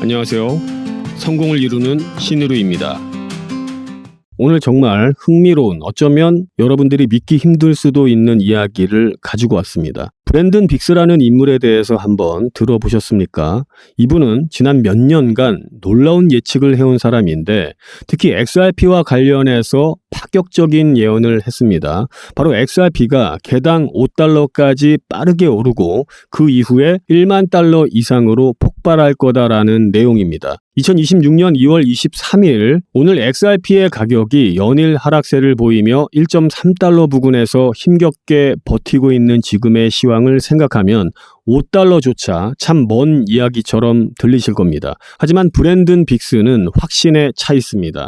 안녕하세요. 성공을 이루는 신의루입니다. 오늘 정말 흥미로운, 어쩌면 여러분들이 믿기 힘들 수도 있는 이야기를 가지고 왔습니다. 브랜든 빅스라는 인물에 대해서 한번 들어보셨습니까? 이분은 지난 몇 년간 놀라운 예측을 해온 사람인데 특히 XRP와 관련해서 파격적인 예언을 했습니다. 바로 XRP가 개당 $5까지 빠르게 오르고 그 이후에 $1만 이상으로 폭발할 거다라는 내용입니다. 2026년 2월 23일 오늘 XRP의 가격이 연일 하락세를 보이며 $1.3 부근에서 힘겹게 버티고 있는 지금의 시황을 생각하면 $5조차 참 먼 이야기처럼 들리실 겁니다. 하지만 브랜든 빅스는 확신에 차 있습니다.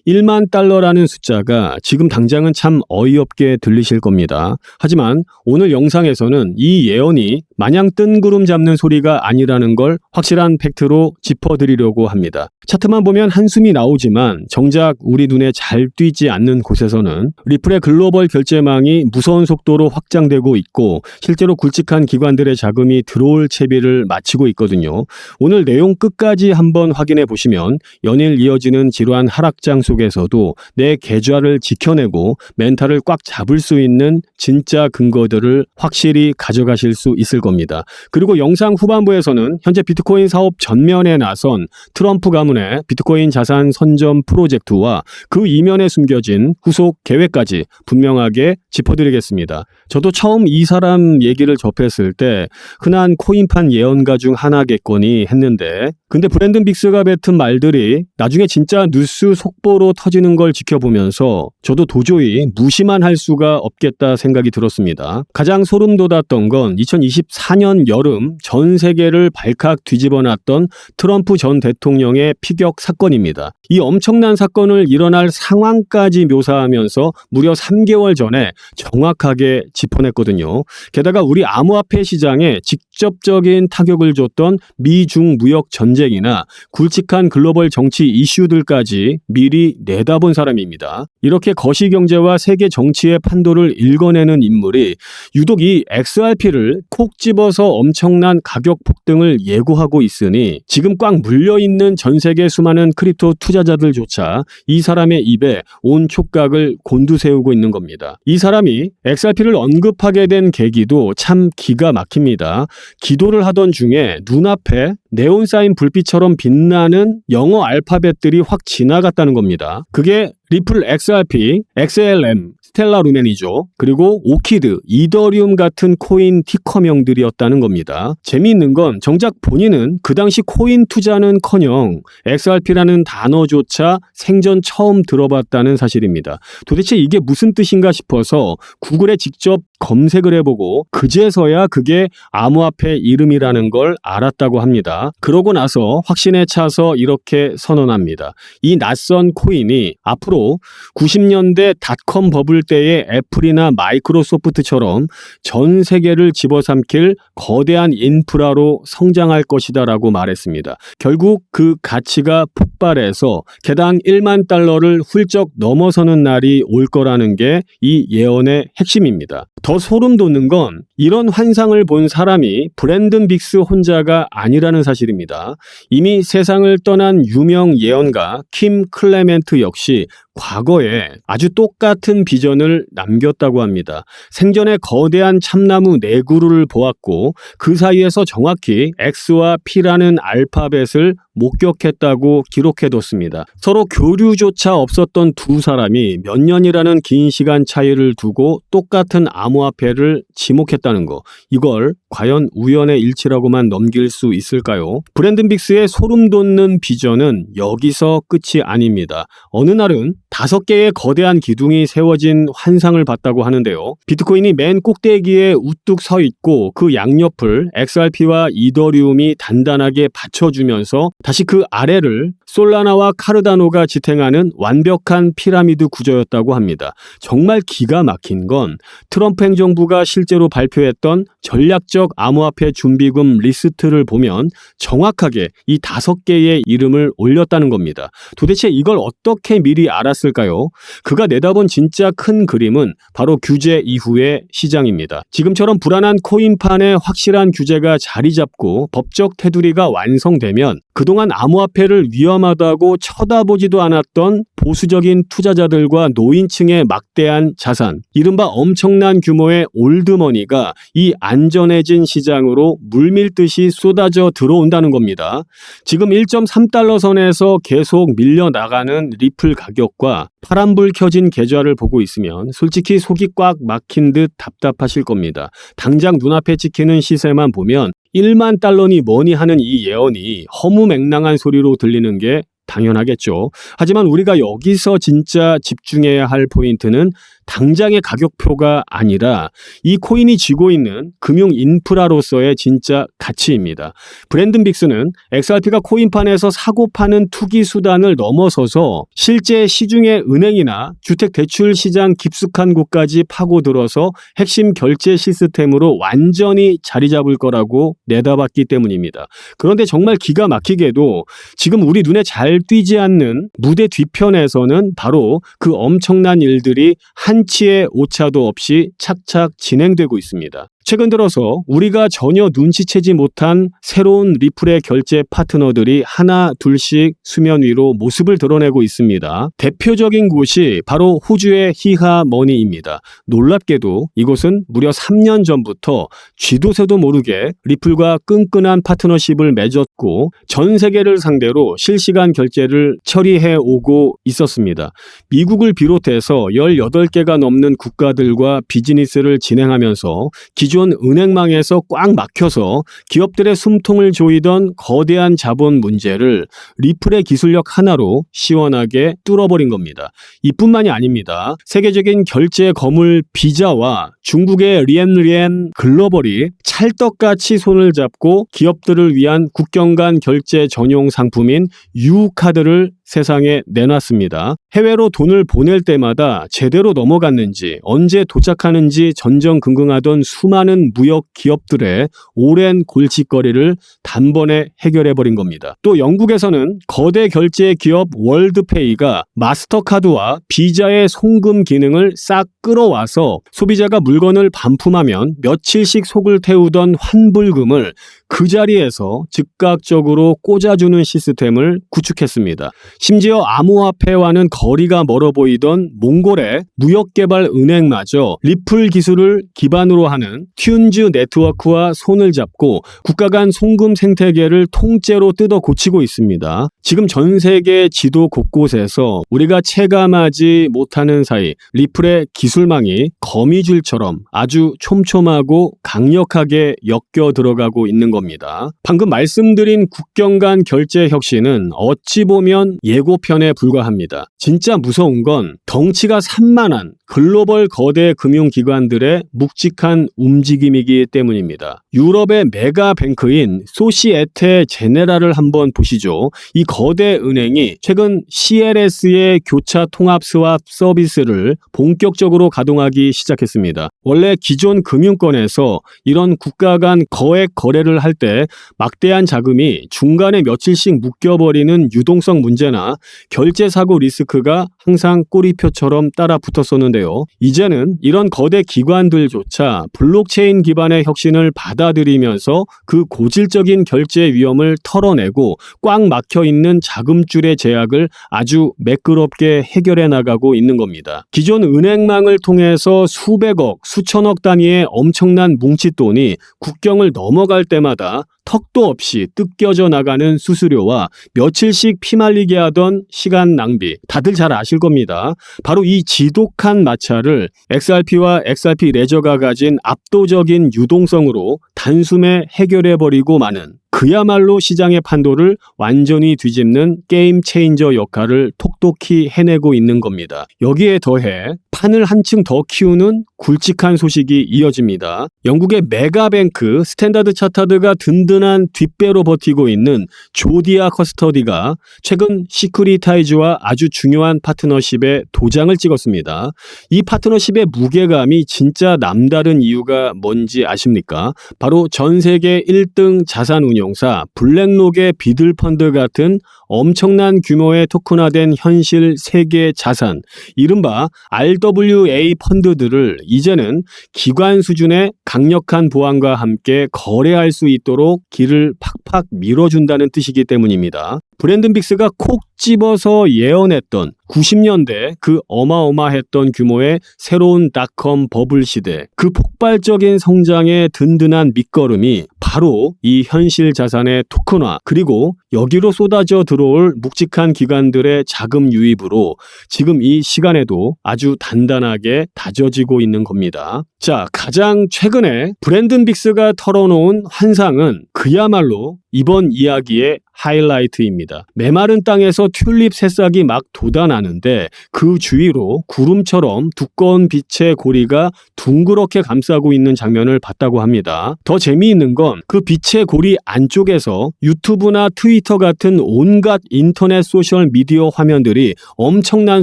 $1만 라는 숫자가 지금 당장은 참 어이없게 들리실 겁니다. 하지만 오늘 영상에서는 이 예언이 마냥 뜬구름 잡는 소리가 아니라는 걸 확실한 팩트로 짚어드리려고 합니다. 차트만 보면 한숨이 나오지만 정작 우리 눈에 잘 띄지 않는 곳에서는 리플의 글로벌 결제망이 무서운 속도로 확장되고 있고 실제로 굵직한 기관들의 자금이 들어올 채비를 마치고 있거든요. 오늘 내용 끝까지 한번 확인해 보시면 연일 이어지는 지루한 하락장 속에서도 내 계좌를 지켜내고 멘탈을 꽉 잡을 수 있는 진짜 근거들을 확실히 가져가실 수 있을 겁니다. 그리고 영상 후반부에서는 현재 비트코인 사업 전면에 나선 트럼프 가문의 비트코인 자산 선점 프로젝트와 그 이면에 숨겨진 후속 계획까지 분명하게 짚어드리겠습니다. 저도 처음 이 사람 얘기를 접했을 때 흔한 코인판 예언가 중 하나겠거니 했는데 근데 브랜든 빅스가 뱉은 말들이 나중에 진짜 뉴스 속보로 터지는 걸 지켜보면서 저도 도저히 무시만 할 수가 없겠다 생각이 들었습니다. 가장 소름 돋았던 건 2024년 여름 전 세계를 발칵 뒤집어놨던 트럼프 전 대통령의 피격 사건입니다. 이 엄청난 사건을 일어날 상황까지 묘사하면서 무려 3개월 전에 정확하게 짚어냈거든요. 게다가 우리 암호화폐 시장에 직접적인 타격을 줬던 미중 무역 전쟁이나 굵직한 글로벌 정치 이슈들까지 미리 내다본 사람입니다. 이렇게 거시경제와 세계 정치의 판도를 읽어내는 인물이 유독 이 XRP를 콕 집어서 엄청난 가격 폭등을 예고하고 있으니 지금 꽉 물려있는 전 세계 수많은 크립토 투자자들조차 이 사람의 입에 온 촉각을 곤두세우고 있는 겁니다. 이 사람이 XRP를 언급하게 된 계기도 참 기가 막힙니다. 기도를 하던 중에 눈앞에 네온사인 불빛처럼 빛나는 영어 알파벳들이 확 지나갔다는 겁니다. 그게 리플 XRP, XLM, 스텔라 루멘이죠. 그리고 오키드, 이더리움 같은 코인 티커명들이었다는 겁니다. 재미있는 건 정작 본인은 그 당시 코인 투자는커녕 XRP라는 단어조차 생전 처음 들어봤다는 사실입니다. 도대체 이게 무슨 뜻인가 싶어서 구글에 직접 검색을 해보고 그제서야 그게 암호화폐 이름이라는 걸 알았다고 합니다. 그러고 나서 확신에 차서 이렇게 선언합니다. 이 낯선 코인이 앞으로 90년대 닷컴 버블 때의 애플이나 마이크로소프트처럼 전 세계를 집어삼킬 거대한 인프라로 성장할 것이다 라고 말했습니다. 결국 그 가치가 폭발해서 개당 $1만 를 훌쩍 넘어서는 날이 올 거라는 게 이 예언의 핵심입니다. 더 소름 돋는 건 이런 환상을 본 사람이 브랜든 빅스 혼자가 아니라는 사실입니다. 이미 세상을 떠난 유명 예언가 킴 클레멘트 역시 과거에 아주 똑같은 비전을 남겼다고 합니다. 생전에 거대한 참나무 4그루를 보았고 그 사이에서 정확히 X와 P라는 알파벳을 목격했다고 기록해뒀습니다. 서로 교류조차 없었던 두 사람이 몇 년이라는 긴 시간 차이를 두고 똑같은 암호화폐를 지목했다는 거. 이걸 과연 우연의 일치라고만 넘길 수 있을까요? 브랜든 빅스의 소름 돋는 비전은 여기서 끝이 아닙니다. 어느 날은 5개의 거대한 기둥이 세워진 환상을 봤다고 하는데요. 비트코인이 맨 꼭대기에 우뚝 서 있고 그 양옆을 XRP와 이더리움이 단단하게 받쳐주면서 다시 그 아래를 솔라나와 카르다노가 지탱하는 완벽한 피라미드 구조였다고 합니다. 정말 기가 막힌 건 트럼프 행정부가 실제로 발표했던 전략적 암호화폐 준비금 리스트를 보면 정확하게 이 5개의 이름을 올렸다는 겁니다. 도대체 이걸 어떻게 미리 알았을까요? 그가 내다본 진짜 큰 그림은 바로 규제 이후의 시장입니다. 지금처럼 불안한 코인판에 확실한 규제가 자리 잡고 법적 테두리가 완성되면 그동안 암호화폐를 위험하다고 쳐다보지도 않았던 보수적인 투자자들과 노인층의 막대한 자산, 이른바 엄청난 규모의 올드머니가 이 안전해진 시장으로 물밀듯이 쏟아져 들어온다는 겁니다. 지금 1.3달러 선에서 계속 밀려나가는 리플 가격과 파란불 켜진 계좌를 보고 있으면 솔직히 속이 꽉 막힌 듯 답답하실 겁니다. 당장 눈앞에 찍히는 시세만 보면 1만 달러니 뭐니 하는 이 예언이 허무맹랑한 소리로 들리는 게 당연하겠죠. 하지만 우리가 여기서 진짜 집중해야 할 포인트는 당장의 가격표가 아니라 이 코인이 쥐고 있는 금융 인프라로서의 진짜 가치입니다. 브랜든 빅스는 XRP가 코인판에서 사고 파는 투기 수단을 넘어서서 실제 시중의 은행이나 주택대출 시장 깊숙한 곳까지 파고들어서 핵심 결제 시스템으로 완전히 자리 잡을 거라고 내다봤기 때문입니다. 그런데 정말 기가 막히게도 지금 우리 눈에 잘 띄지 않는 무대 뒤편에서는 바로 그 엄청난 일들이 한치의 오차도 없이 착착 진행되고 있습니다. 최근 들어서 우리가 전혀 눈치채지 못한 새로운 리플의 결제 파트너들이 하나 둘씩 수면 위로 모습을 드러내고 있습니다. 대표적인 곳이 바로 호주의 히하머니입니다. 놀랍게도 이곳은 무려 3년 전부터 쥐도 새도 모르게 리플과 끈끈한 파트너십을 맺었고 전 세계를 상대로 실시간 결제를 처리해 오고 있었습니다. 미국을 비롯해서 18개가 넘는 국가들과 비즈니스를 진행하면서 기존 은행망에서 꽉 막혀서 기업들의 숨통을 조이던 거대한 자본 문제를 리플의 기술력 하나로 시원하게 뚫어버린 겁니다. 이뿐만이 아닙니다. 세계적인 결제 거물 비자와 중국의 리엔 글로벌이 찰떡같이 손을 잡고 기업들을 위한 국경 간 결제 전용 상품인 유카드를 세상에 내놨습니다. 해외로 돈을 보낼 때마다 제대로 넘어갔는지 언제 도착하는지 전전긍긍하던 수많은 무역 기업들의 오랜 골칫거리를 단번에 해결해버린 겁니다. 또 영국에서는 거대 결제 기업 월드페이가 마스터카드와 비자의 송금 기능을 싹 끌어와서 소비자가 물건을 반품하면 며칠씩 속을 태우던 환불금을 그 자리에서 즉각적으로 꽂아주는 시스템을 구축했습니다. 심지어 암호화폐와는 거리가 멀어 보이던 몽골의 무역개발은행마저 리플 기술을 기반으로 하는 튠즈 네트워크와 손을 잡고 국가 간 송금 생태계를 통째로 뜯어 고치고 있습니다. 지금 전 세계 지도 곳곳에서 우리가 체감하지 못하는 사이 리플의 기술망이 거미줄처럼 아주 촘촘하고 강력하게 엮여 들어가고 있는 겁니다. 방금 말씀드린 국경 간 결제 혁신은 어찌 보면 예고편에 불과합니다. 진짜 무서운 건 덩치가 산만한 글로벌 거대 금융기관들의 묵직한 움직임이기 때문입니다. 유럽의 메가뱅크인 소시에테 제네랄을 한번 보시죠. 이 거대 은행이 최근 CLS의 교차 통합 스왑 서비스를 본격적으로 가동하기 시작했습니다. 원래 기존 금융권에서 이런 국가 간 거액 거래를 할 때 막대한 자금이 중간에 며칠씩 묶여버리는 유동성 문제나 결제 사고 리스크가 항상 꼬리표처럼 따라 붙었었는데요. 이제는 이런 거대 기관들조차 블록체인 기반의 혁신을 받아들이면서 그 고질적인 결제 위험을 털어내고 꽉 막혀있는 자금줄의 제약을 아주 매끄럽게 해결해 나가고 있는 겁니다. 기존 은행망을 통해서 수백억, 수천억 단위의 엄청난 뭉칫돈이 국경을 넘어갈 때마다 턱도 없이 뜯겨져 나가는 수수료와 며칠씩 피말리게 하던 시간 낭비, 다들 잘 아실 겁니다. 바로 이 지독한 마찰을 XRP와 XRP 레저가 가진 압도적인 유동성으로 단숨에 해결해버리고 마는, 그야말로 시장의 판도를 완전히 뒤집는 게임 체인저 역할을 톡톡히 해내고 있는 겁니다. 여기에 더해 판을 한층 더 키우는 굵직한 소식이 이어집니다. 영국의 메가뱅크 스탠다드 차타드가 든든한 뒷배로 버티고 있는 조디아 커스터디가 최근 시큐리타이즈와 아주 중요한 파트너십에 도장을 찍었습니다. 이 파트너십의 무게감이 진짜 남다른 이유가 뭔지 아십니까? 바로 전 세계 1등 자산 운용 금융사 블랙록의 비들펀드 같은 엄청난 규모의 토큰화된 현실 세계 자산, 이른바 RWA 펀드들을 이제는 기관 수준의 강력한 보안과 함께 거래할 수 있도록 길을 팍팍 밀어준다는 뜻이기 때문입니다. 브랜든 빅스가 콕 집어서 예언했던 90년대 그 어마어마했던 규모의 새로운 닷컴 버블 시대, 그 폭발적인 성장의 든든한 밑거름이 바로 이 현실 자산의 토큰화, 그리고 여기로 쏟아져 들어올 묵직한 기관들의 자금 유입으로 지금 이 시간에도 아주 단단하게 다져지고 있는 겁니다. 자, 가장 최근에 브랜든 빅스가 털어놓은 환상은 그야말로 이번 이야기의 하이라이트입니다. 메마른 땅에서 튤립 새싹이 막 돋아나는데 그 주위로 구름처럼 두꺼운 빛의 고리가 둥그렇게 감싸고 있는 장면을 봤다고 합니다. 더 재미있는 건 그 빛의 고리 안쪽에서 유튜브나 트위터 같은 온갖 인터넷 소셜 미디어 화면들이 엄청난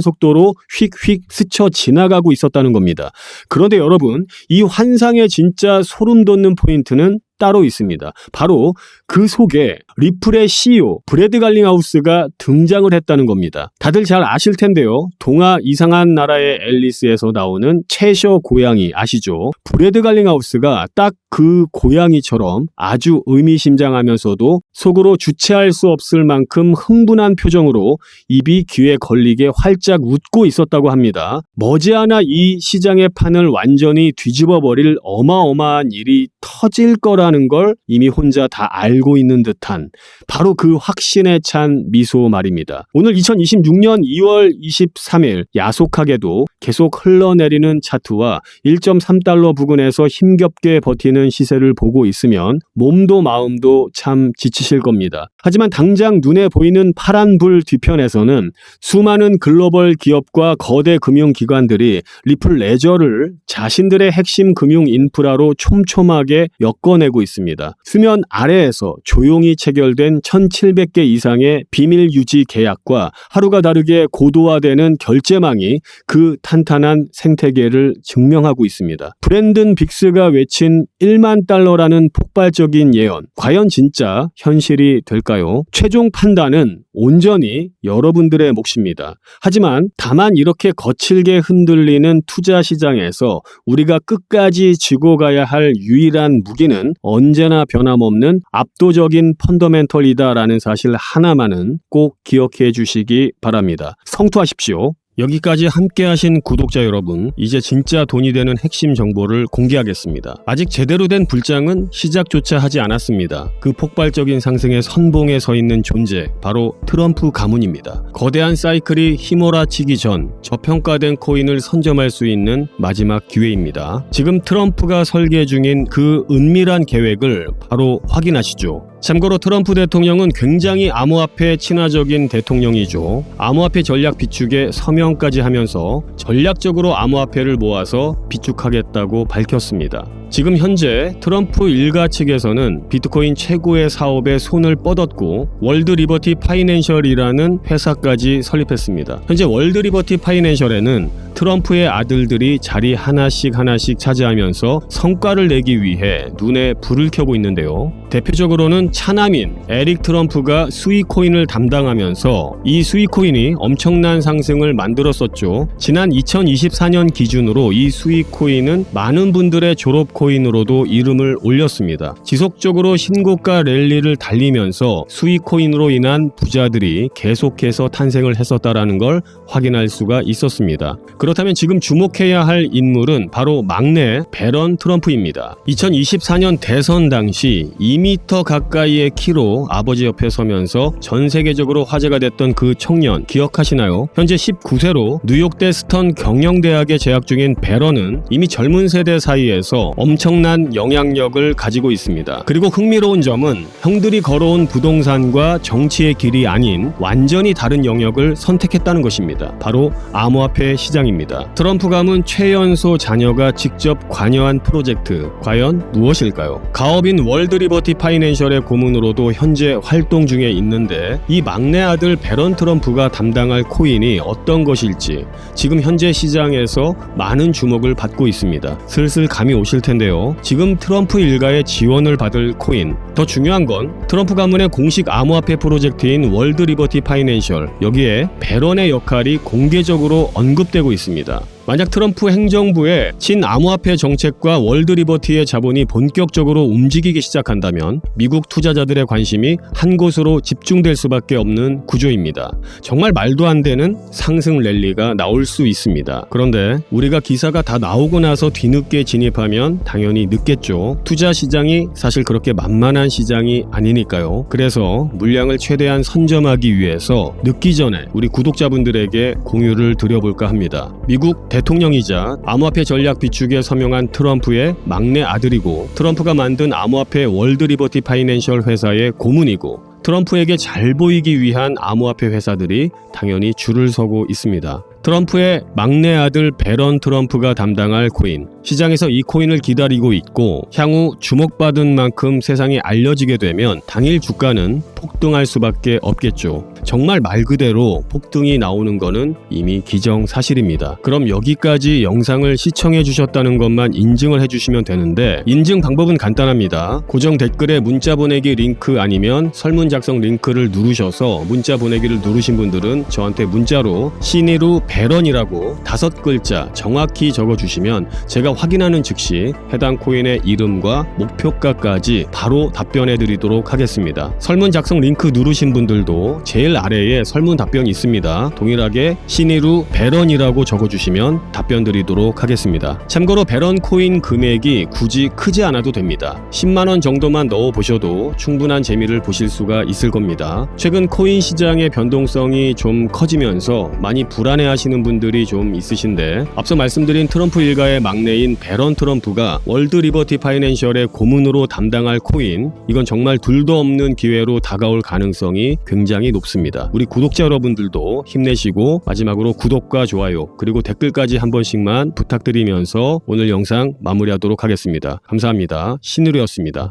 속도로 휙휙 스쳐 지나가고 있었다는 겁니다. 그런데 여러분, 이 환상의 진짜 소름 돋는 포인트는 따로 있습니다. 바로 그 속에 리플의 CEO 브래드 갈링하우스가 등장을 했다는 겁니다. 다들 잘 아실 텐데요. 동화 이상한 나라의 앨리스에서 나오는 채셔 고양이 아시죠? 브래드 갈링하우스가 딱 그 고양이처럼 아주 의미심장하면서도 속으로 주체할 수 없을 만큼 흥분한 표정으로 입이 귀에 걸리게 활짝 웃고 있었다고 합니다. 머지않아 이 시장의 판을 완전히 뒤집어버릴 어마어마한 일이 터질 거라는 걸 이미 혼자 다 알고 있는 듯한 바로 그 확신에 찬 미소 말입니다. 오늘 2026년 2월 23일 야속하게도 계속 흘러내리는 차트와 1.3달러 부근에서 힘겹게 버티는 시세를 보고 있으면 몸도 마음도 참 지치실 겁니다. 하지만 당장 눈에 보이는 파란 불 뒤편에서는 수많은 글로벌 기업과 거대 금융기관들이 리플 레저를 자신들의 핵심 금융 인프라로 촘촘하게 엮어내고 있습니다. 수면 아래에서 조용히 체결된 1,700개 이상의 비밀 유지 계약과 하루가 다르게 고도화되는 결제망이 그 탄탄한 생태계를 증명하고 있습니다. 브랜든 빅스가 외친 1만 달러라는 폭발적인 예언, 과연 진짜 현실이 될까요? 최종 판단은 온전히 여러분들의 몫입니다. 하지만 다만 이렇게 거칠게 흔들리는 투자 시장에서 우리가 끝까지 쥐고 가야 할 유일한 무기는 언제나 변함없는 압도적인 펀더멘털이다라는 사실 하나만은 꼭 기억해 주시기 바랍니다. 성투하십시오. 여기까지 함께하신 구독자 여러분, 이제 진짜 돈이 되는 핵심 정보를 공개하겠습니다. 아직 제대로 된 불장은 시작조차 하지 않았습니다. 그 폭발적인 상승의 선봉에 서 있는 존재, 바로 트럼프 가문입니다. 거대한 사이클이 휘몰아치기 전 저평가된 코인을 선점할 수 있는 마지막 기회입니다. 지금 트럼프가 설계 중인 그 은밀한 계획을 바로 확인하시죠. 참고로 트럼프 대통령은 굉장히 암호화폐 친화적인 대통령이죠. 암호화폐 전략 비축에 서명까지 하면서 전략적으로 암호화폐를 모아서 비축하겠다고 밝혔습니다. 지금 현재 트럼프 일가 측에서는 비트코인 최고의 사업에 손을 뻗었고 월드 리버티 파이낸셜이라는 회사까지 설립했습니다. 현재 월드 리버티 파이낸셜에는 트럼프의 아들들이 자리 하나씩 차지하면서 성과를 내기 위해 눈에 불을 켜고 있는데요. 대표적으로는 차남인 에릭 트럼프가 수익코인을 담당하면서 이 수익코인이 엄청난 상승을 만들었었죠. 지난 2024년 기준으로 이 수익코인은 많은 분들의 졸업코인으로도 이름을 올렸습니다. 지속적으로 신고가 랠리를 달리면서 수익코인으로 인한 부자들이 계속해서 탄생을 했었다라는 걸 확인할 수가 있었습니다. 그렇다면 지금 주목해야 할 인물은 바로 막내 배런 트럼프입니다. 2024년 대선 당시 2m 가까이의 키로 아버지 옆에 서면서 전 세계적으로 화제가 됐던 그 청년 기억하시나요? 현재 19세로 뉴욕대 스턴 경영대학에 재학 중인 배런은 이미 젊은 세대 사이에서 엄청난 영향력을 가지고 있습니다. 그리고 흥미로운 점은 형들이 걸어온 부동산과 정치의 길이 아닌 완전히 다른 영역을 선택했다는 것입니다. 바로 암호화폐 시장입니다. 트럼프 가문 최연소 자녀가 직접 관여한 프로젝트, 과연 무엇일까요? 가업인 월드 리버티 파이낸셜의 고문으로도 현재 활동 중에 있는데 이 막내 아들 배런 트럼프가 담당할 코인이 어떤 것일지 지금 현재 시장에서 많은 주목을 받고 있습니다. 슬슬 감이 오실 텐데 텐데요. 지금 트럼프 일가의 지원을 받을 코인, 더 중요한 건 트럼프 가문의 공식 암호화폐 프로젝트인 월드 리버티 파이낸셜, 여기에 배런의 역할이 공개적으로 언급되고 있습니다. 만약 트럼프 행정부의 친암호화폐 정책과 월드 리버티의 자본이 본격적으로 움직이기 시작한다면 미국 투자자들의 관심이 한 곳으로 집중될 수밖에 없는 구조입니다. 정말 말도 안 되는 상승 랠리가 나올 수 있습니다. 그런데 우리가 기사가 다 나오고 나서 뒤늦게 진입하면 당연히 늦겠죠. 투자 시장이 사실 그렇게 만만한 시장이 아니니까요. 그래서 물량을 최대한 선점하기 위해서 늦기 전에 우리 구독자분들에게 공유를 드려볼까 합니다. 미국 대통령이자 암호화폐 전략 비축에 서명한 트럼프의 막내 아들이고, 트럼프가 만든 암호화폐 월드 리버티 파이낸셜 회사의 고문이고, 트럼프에게 잘 보이기 위한 암호화폐 회사들이 당연히 줄을 서고 있습니다. 트럼프의 막내 아들 배런 트럼프가 담당할 코인, 시장에서 이 코인을 기다리고 있고 향후 주목받은 만큼 세상에 알려지게 되면 당일 주가는 폭등할 수밖에 없겠죠. 정말 말 그대로 폭등이 나오는 거는 이미 기정사실입니다. 그럼 여기까지 영상을 시청해 주셨다는 것만 인증을 해주시면 되는데, 인증 방법은 간단합니다. 고정 댓글에 문자 보내기 링크 아니면 설문 작성 링크를 누르셔서 문자 보내기를 누르신 분들은 저한테 문자로 신의루 배런이라고 5글자 정확히 적어주시면 제가 확인하는 즉시 해당 코인의 이름과 목표가까지 바로 답변해 드리도록 하겠습니다. 설문 작성 링크 누르신 분들도 제일 아래에 설문 답변이 있습니다. 동일하게 신의루 배런이라고 적어주시면 답변 드리도록 하겠습니다. 참고로 배런 코인 금액이 굳이 크지 않아도 됩니다. 10만원 정도만 넣어보셔도 충분한 재미를 보실 수가 있을 겁니다. 최근 코인 시장의 변동성이 좀 커지면서 많이 불안해하시는 분들이 좀 있으신데, 앞서 말씀드린 트럼프 일가의 막내인 배런 트럼프가 월드 리버티 파이낸셜의 고문으로 담당할 코인, 이건 정말 둘도 없는 기회로 다가올 가능성이 굉장히 높습니다. 우리 구독자 여러분들도 힘내시고 마지막으로 구독과 좋아요 그리고 댓글까지 한 번씩만 부탁드리면서 오늘 영상 마무리하도록 하겠습니다. 감사합니다. 신의루였습니다.